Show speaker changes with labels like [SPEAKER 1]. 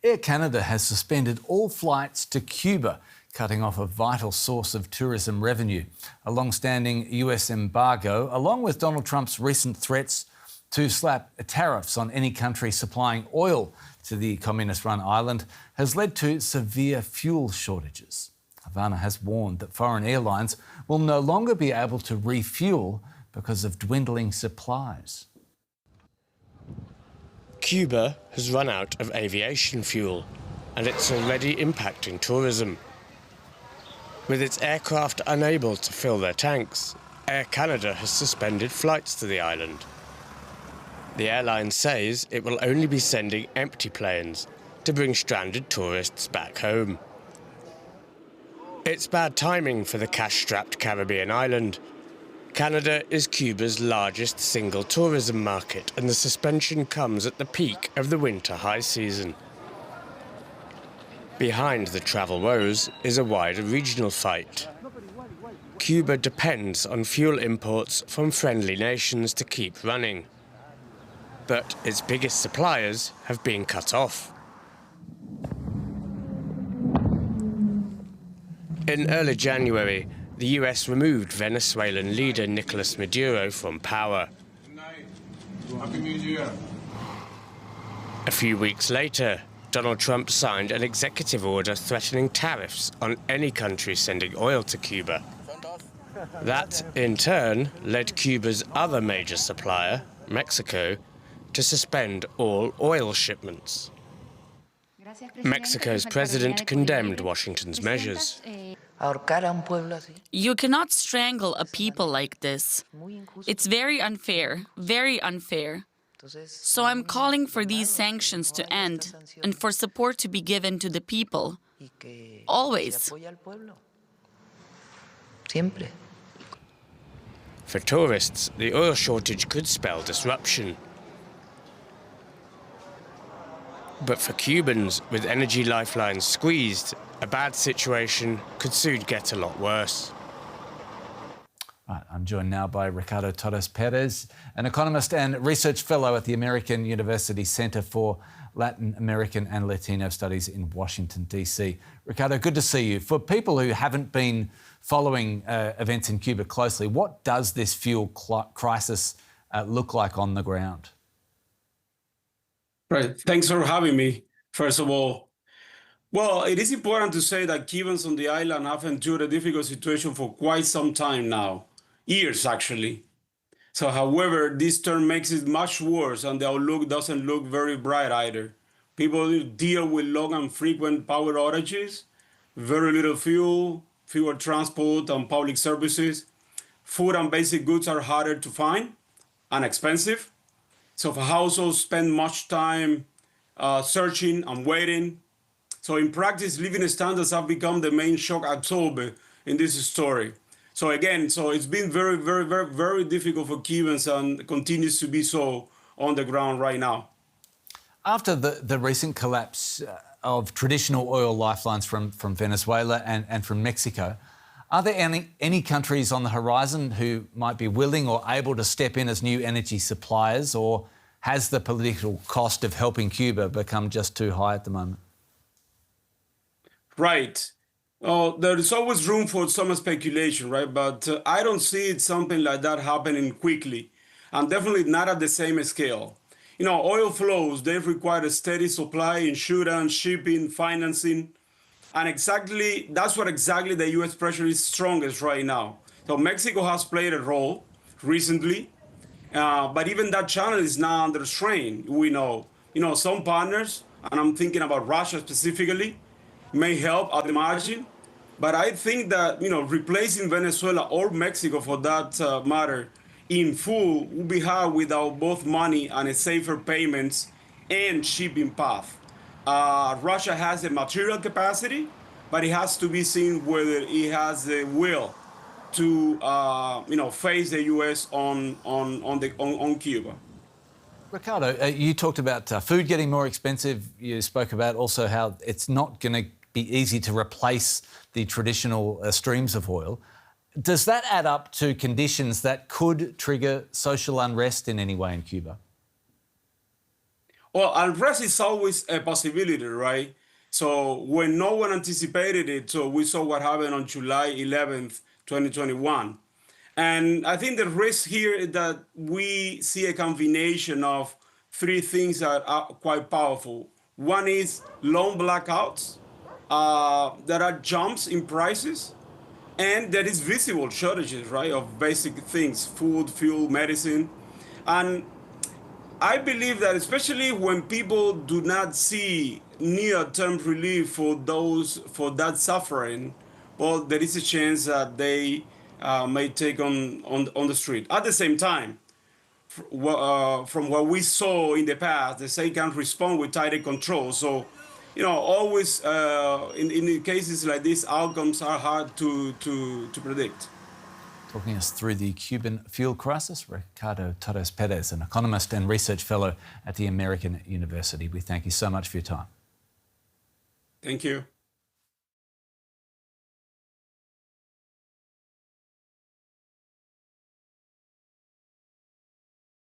[SPEAKER 1] Air Canada has suspended all flights to Cuba, cutting off a vital source of tourism revenue. A long-standing US embargo, along with Donald Trump's recent threats to slap tariffs on any country supplying oil to the communist-run island, has led to severe fuel shortages. Havana has warned that foreign airlines will no longer be able to refuel because of dwindling supplies.
[SPEAKER 2] Cuba has run out of aviation fuel, and it's already impacting tourism. With its aircraft unable to fill their tanks, Air Canada has suspended flights to the island. The airline says it will only be sending empty planes to bring stranded tourists back home. It's bad timing for the cash-strapped Caribbean island. Canada is Cuba's largest single tourism market, and the suspension comes at the peak of the winter high season. Behind the travel woes is a wider regional fight. Cuba depends on fuel imports from friendly nations to keep running. But its biggest suppliers have been cut off. In early January, the US removed Venezuelan leader Nicolas Maduro from power.
[SPEAKER 3] Happy New Year.
[SPEAKER 2] A few weeks later, Donald Trump signed an executive order threatening tariffs on any country sending oil to Cuba. That, in turn, led Cuba's other major supplier, Mexico, to suspend all oil shipments. Mexico's president condemned Washington's measures.
[SPEAKER 4] You cannot strangle a people like this. It's very unfair, very unfair. So I'm calling for these sanctions to end and for support to be given to the people. Always.
[SPEAKER 2] For tourists, the oil shortage could spell disruption. But for Cubans, with energy lifelines squeezed, a bad situation could soon get a lot worse.
[SPEAKER 1] Right, I'm joined now by Ricardo Torres Perez, an economist and research fellow at the American University Centre for Latin American and Latino Studies in Washington, D.C. Ricardo, good to see you. For people who haven't been following events in Cuba closely, what does this fuel crisis look like on the ground?
[SPEAKER 3] Right. Thanks for having me, first of all. Well, it is important to say that Cubans on the island have endured a difficult situation for quite some time now, years actually. So, however, this turn makes it much worse, and the outlook doesn't look very bright either. People deal with long and frequent power outages, very little fuel, fewer transport and public services. Food and basic goods are harder to find and expensive. So for households spend much time searching and waiting. So in practice, living standards have become the main shock absorber in this story. So again, it's been very, very, very, very difficult for Cubans and continues to be so on the ground right now.
[SPEAKER 1] After the recent collapse of traditional oil lifelines from Venezuela and from Mexico, are there any countries on the horizon who might be willing or able to step in as new energy suppliers, or has the political cost of helping Cuba become just too high at the moment?
[SPEAKER 3] Right. There is always room for some speculation, right? But I don't see it something like that happening quickly, and definitely not at the same scale. You know, oil flows, they require a steady supply, insurance, shipping, financing. And that's what exactly the U.S. pressure is strongest right now. So Mexico has played a role recently, but even that channel is now under strain. We know, some partners, and I'm thinking about Russia specifically, may help at the margin. But I think that, replacing Venezuela or Mexico for that matter in full will be hard without both money and a safer payments and shipping path. Russia has the material capacity, but it has to be seen whether it has the will to, face the U.S. on Cuba.
[SPEAKER 1] Ricardo, you talked about food getting more expensive. You spoke about also how it's not going to be easy to replace the traditional streams of oil. Does that add up to conditions that could trigger social unrest in any way in Cuba?
[SPEAKER 3] Well, unrest is always a possibility, right? So when no one anticipated it, so we saw what happened on July 11th, 2021. And I think the risk here is that we see a combination of three things that are quite powerful. One is long blackouts, there are jumps in prices, and there is visible shortages, right, of basic things, food, fuel, medicine. And I believe that especially when people do not see near-term relief for that suffering, well, there is a chance that they may take on the street. At the same time, from what we saw in the past, the state can respond with tighter control. So, always in cases like this, outcomes are hard to predict.
[SPEAKER 1] Talking us through the Cuban fuel crisis, Ricardo Torres Perez, an economist and research fellow at the American University. We thank you so much for your time.
[SPEAKER 3] Thank you.